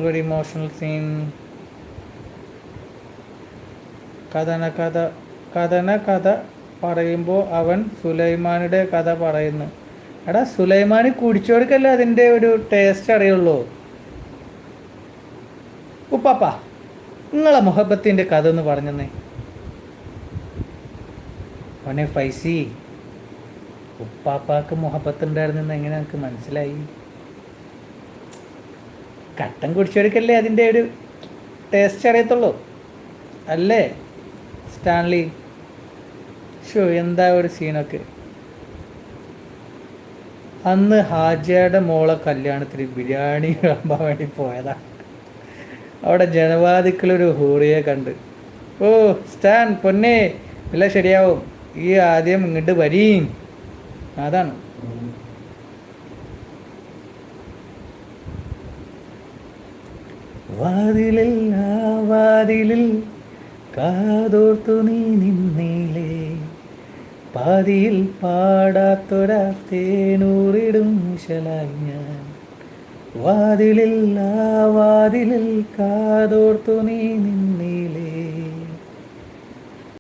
Very emotional scene. കഥ പറയുമ്പോൾ അവൻ സുലൈമാനുടെ കഥ പറയുന്നു. എടാ, സുലൈമാന് കുടിച്ചവർക്കല്ലേ അതിൻ്റെ ഒരു ടേസ്റ്റ് അറിയുള്ളൂ. ഉപ്പാപ്പ, നിങ്ങളെ മുഹബത്തിൻ്റെ കഥ ഒന്ന് പറഞ്ഞെന്നേ. ഓനെ ഫൈസി, ഉപ്പാപ്പാക്ക് മുഹബത്തുണ്ടായിരുന്നെന്ന് എങ്ങനെ എനിക്ക് മനസ്സിലായി? കട്ടൻ കുടിച്ചവർക്കല്ലേ അതിൻ്റെ ഒരു ടേസ്റ്റ് അറിയത്തുള്ളൂ അല്ലേ സ്റ്റാൻലി? ഷോ, എന്താ ഒരു സീനൊക്കെ. അന്ന് ഹാജിയുടെ മോളെ കല്യാണത്തിന് ബിരിയാണി വിളമ്പാൻ വേണ്ടി പോയതാ. അവിടെ ജനവാദിക്കളൊരു ഹൂറിയെ കണ്ട്. ഓ സ്റ്റാൻ പൊന്നെ, എല്ലാം ശരിയാവും, ഈ ആദ്യം ഇങ്ങോട്ട് വരീം. അതാണ് വാതിലിൽ ആ വാതിലിൽ കാതോർത്തു നീ നിന്നീലേ, പാതിയിൽ പാടാത്തൊരാ തേനൂറിടും നിശലായി ഞാൻ. വാതിലിൽ ആ വാതിലിൽ കാതോർത്തു നീ നിന്ന